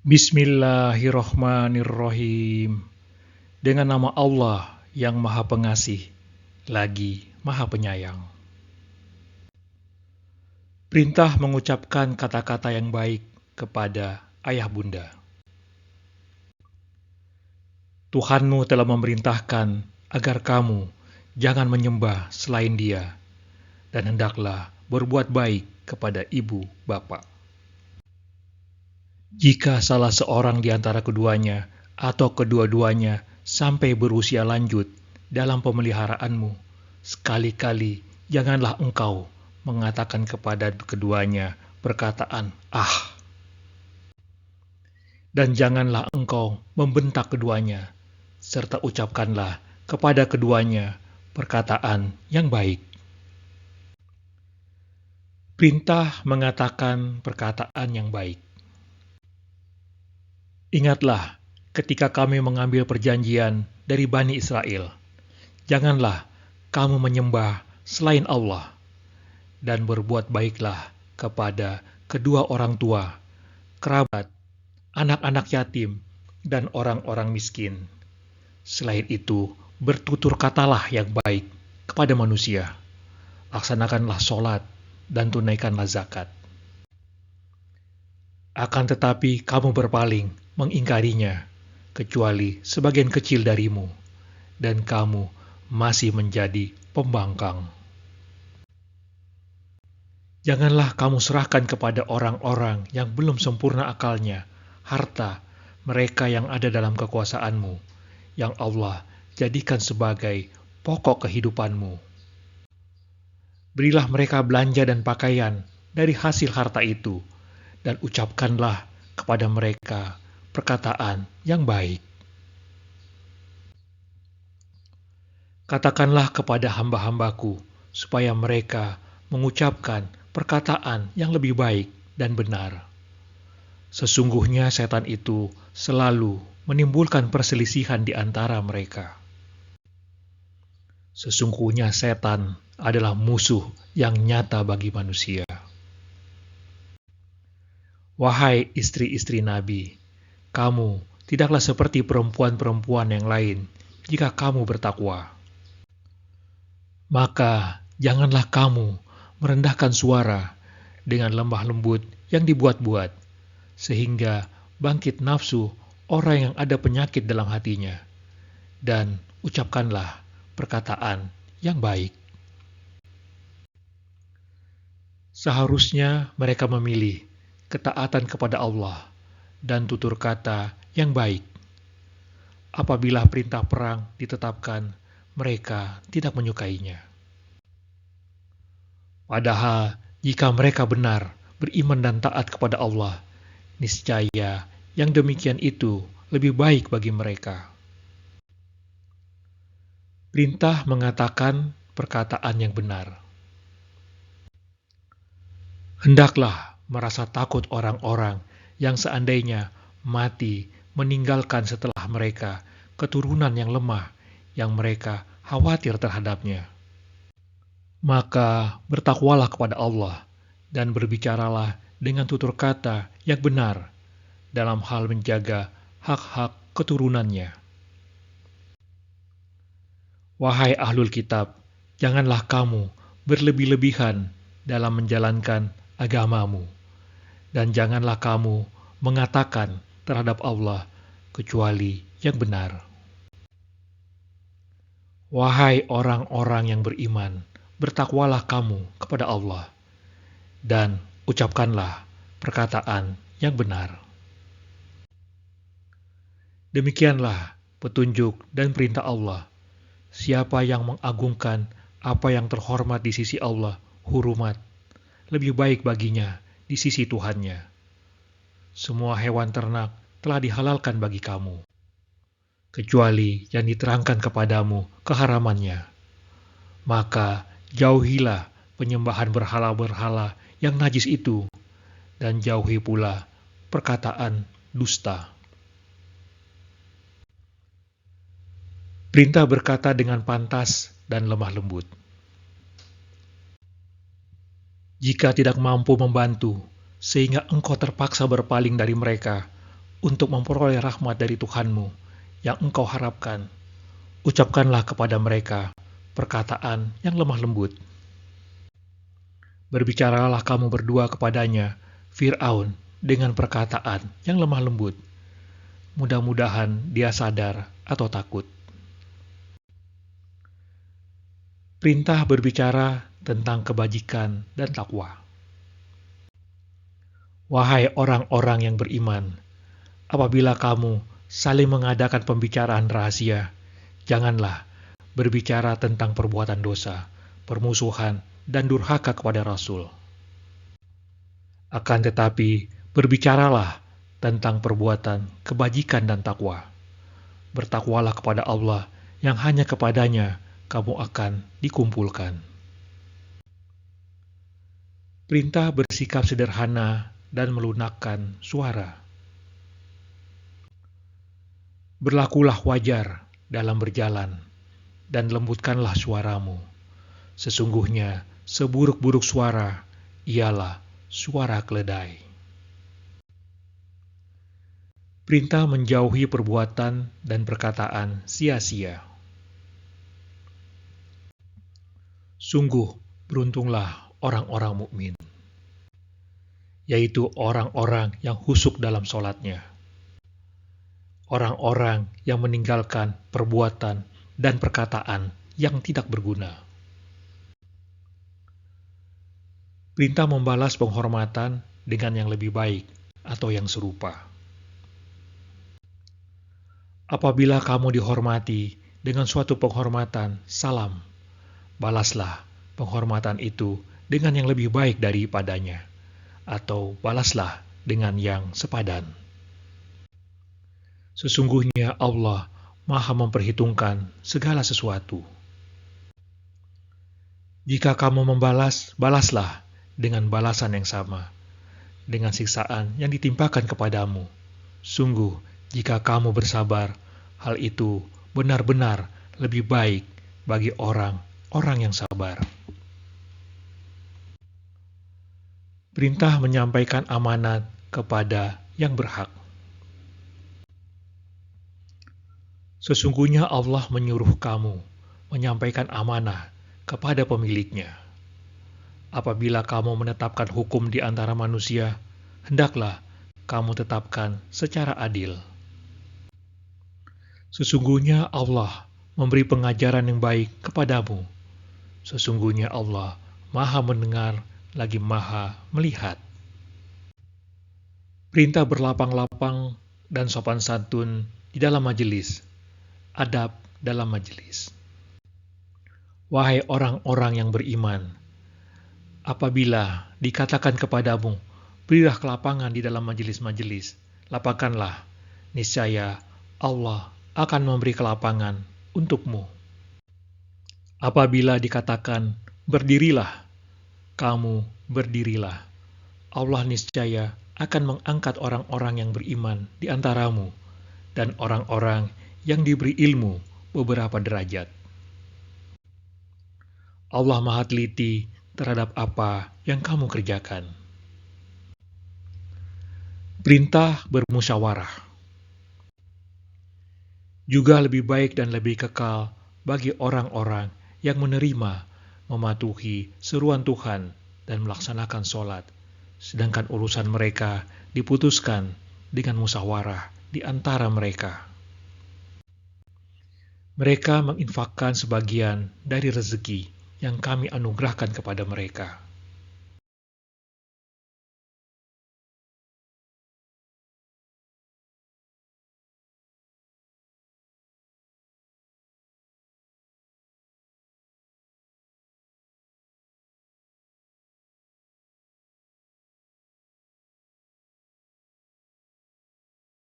Bismillahirrohmanirrohim. Dengan nama Allah yang Maha Pengasih, lagi Maha Penyayang. Perintah mengucapkan kata-kata yang baik kepada ayah bunda. Tuhanmu telah memerintahkan agar kamu jangan menyembah selain Dia, dan hendaklah berbuat baik kepada ibu bapa. Jika salah seorang di antara keduanya atau kedua-duanya sampai berusia lanjut dalam pemeliharaanmu, sekali-kali janganlah engkau mengatakan kepada keduanya perkataan "ah", dan janganlah engkau membentak keduanya, serta ucapkanlah kepada keduanya perkataan yang baik. Perintah mengatakan perkataan yang baik. Ingatlah ketika kami mengambil perjanjian dari Bani Israel, janganlah kamu menyembah selain Allah, dan berbuat baiklah kepada kedua orang tua, kerabat, anak-anak yatim, dan orang-orang miskin. Selain itu, bertutur katalah yang baik kepada manusia. Laksanakanlah sholat dan tunaikanlah zakat. Akan tetapi kamu berpaling, mengingkarinya, kecuali sebagian kecil darimu, dan kamu masih menjadi pembangkang. Janganlah kamu serahkan kepada orang-orang yang belum sempurna akalnya harta mereka yang ada dalam kekuasaanmu, yang Allah jadikan sebagai pokok kehidupanmu. Berilah mereka belanja dan pakaian dari hasil harta itu, dan ucapkanlah kepada mereka perkataan yang baik. Katakanlah kepada hamba-hambaku supaya mereka mengucapkan perkataan yang lebih baik dan benar. Sesungguhnya setan itu selalu menimbulkan perselisihan di antara mereka. Sesungguhnya setan adalah musuh yang nyata bagi manusia. Wahai istri-istri Nabi, kamu tidaklah seperti perempuan-perempuan yang lain jika kamu bertakwa. Maka janganlah kamu merendahkan suara dengan lemah lembut yang dibuat-buat, sehingga bangkit nafsu orang yang ada penyakit dalam hatinya, dan ucapkanlah perkataan yang baik. Seharusnya mereka memilih ketaatan kepada Allah dan tutur kata yang baik. Apabila perintah perang ditetapkan, mereka tidak menyukainya. Padahal jika mereka benar beriman dan taat kepada Allah, niscaya yang demikian itu lebih baik bagi mereka. Perintah mengatakan perkataan yang benar. Hendaklah merasa takut orang-orang yang seandainya mati meninggalkan setelah mereka keturunan yang lemah yang mereka khawatir terhadapnya. Maka bertakwalah kepada Allah dan berbicaralah dengan tutur kata yang benar dalam hal menjaga hak-hak keturunannya. Wahai ahlul kitab, janganlah kamu berlebih-lebihan dalam menjalankan agamamu, dan janganlah kamu mengatakan terhadap Allah kecuali yang benar. Wahai orang-orang yang beriman, bertakwalah kamu kepada Allah, dan ucapkanlah perkataan yang benar. Demikianlah petunjuk dan perintah Allah. Siapa yang mengagungkan apa yang terhormat di sisi Allah, hurumat, lebih baik baginya di sisi Tuhannya. Semua hewan ternak telah dihalalkan bagi kamu, kecuali yang diterangkan kepadamu keharamannya. Maka jauhilah penyembahan berhala-berhala yang najis itu, dan jauhi pula perkataan dusta. Perintah berkata dengan pantas dan lemah lembut. Jika tidak mampu membantu, sehingga engkau terpaksa berpaling dari mereka, untuk memperoleh rahmat dari Tuhanmu yang engkau harapkan, ucapkanlah kepada mereka perkataan yang lemah lembut. Berbicaralah kamu berdua kepadanya, Fir'aun, dengan perkataan yang lemah lembut. Mudah-mudahan dia sadar atau takut. Perintah berbicara tentang kebajikan dan takwa. Wahai orang-orang yang beriman, apabila kamu saling mengadakan pembicaraan rahasia, janganlah berbicara tentang perbuatan dosa, permusuhan, dan durhaka kepada Rasul. Akan tetapi, berbicaralah tentang perbuatan kebajikan dan takwa. Bertakwalah kepada Allah yang hanya kepadanya kamu akan dikumpulkan. Perintah bersikap sederhana dan melunakkan suara. Berlakulah wajar dalam berjalan, dan lembutkanlah suaramu. Sesungguhnya, seburuk-buruk suara ialah suara keledai. Perintah menjauhi perbuatan dan perkataan sia-sia. Sungguh beruntunglah orang-orang mukmin, yaitu orang-orang yang khusyuk dalam sholatnya. Orang-orang yang meninggalkan perbuatan dan perkataan yang tidak berguna. Perintah membalas penghormatan dengan yang lebih baik atau yang serupa. Apabila kamu dihormati dengan suatu penghormatan, salam, balaslah penghormatan itu dengan yang lebih baik daripadanya, atau balaslah dengan yang sepadan. Sesungguhnya Allah Maha memperhitungkan segala sesuatu. Jika kamu membalas, balaslah dengan balasan yang sama, dengan siksaan yang ditimpakan kepadamu. Sungguh, jika kamu bersabar, hal itu benar-benar lebih baik bagi orang-orang yang sabar. Perintah menyampaikan amanat kepada yang berhak. Sesungguhnya Allah menyuruh kamu menyampaikan amanah kepada pemiliknya. Apabila kamu menetapkan hukum di antara manusia, hendaklah kamu tetapkan secara adil. Sesungguhnya Allah memberi pengajaran yang baik kepadamu. Sesungguhnya Allah Maha mendengar lagi Maha melihat. Perintah berlapang-lapang dan sopan santun di dalam majelis. Adab dalam majelis. Wahai orang-orang yang beriman, apabila dikatakan kepadamu, berilah kelapangan di dalam majelis-majelis, lapangkanlah, niscaya Allah akan memberi kelapangan untukmu. Apabila dikatakan, berdirilah, kamu berdirilah. Allah niscaya akan mengangkat orang-orang yang beriman di antaramu, dan orang-orang yang diberi ilmu beberapa derajat. Allah Maha teliti terhadap apa yang kamu kerjakan. Perintah bermusyawarah. Juga lebih baik dan lebih kekal bagi orang-orang yang menerima, mematuhi seruan Tuhan dan melaksanakan sholat, sedangkan urusan mereka diputuskan dengan musyawarah di antara mereka. Mereka menginfakkan sebagian dari rezeki yang kami anugerahkan kepada mereka.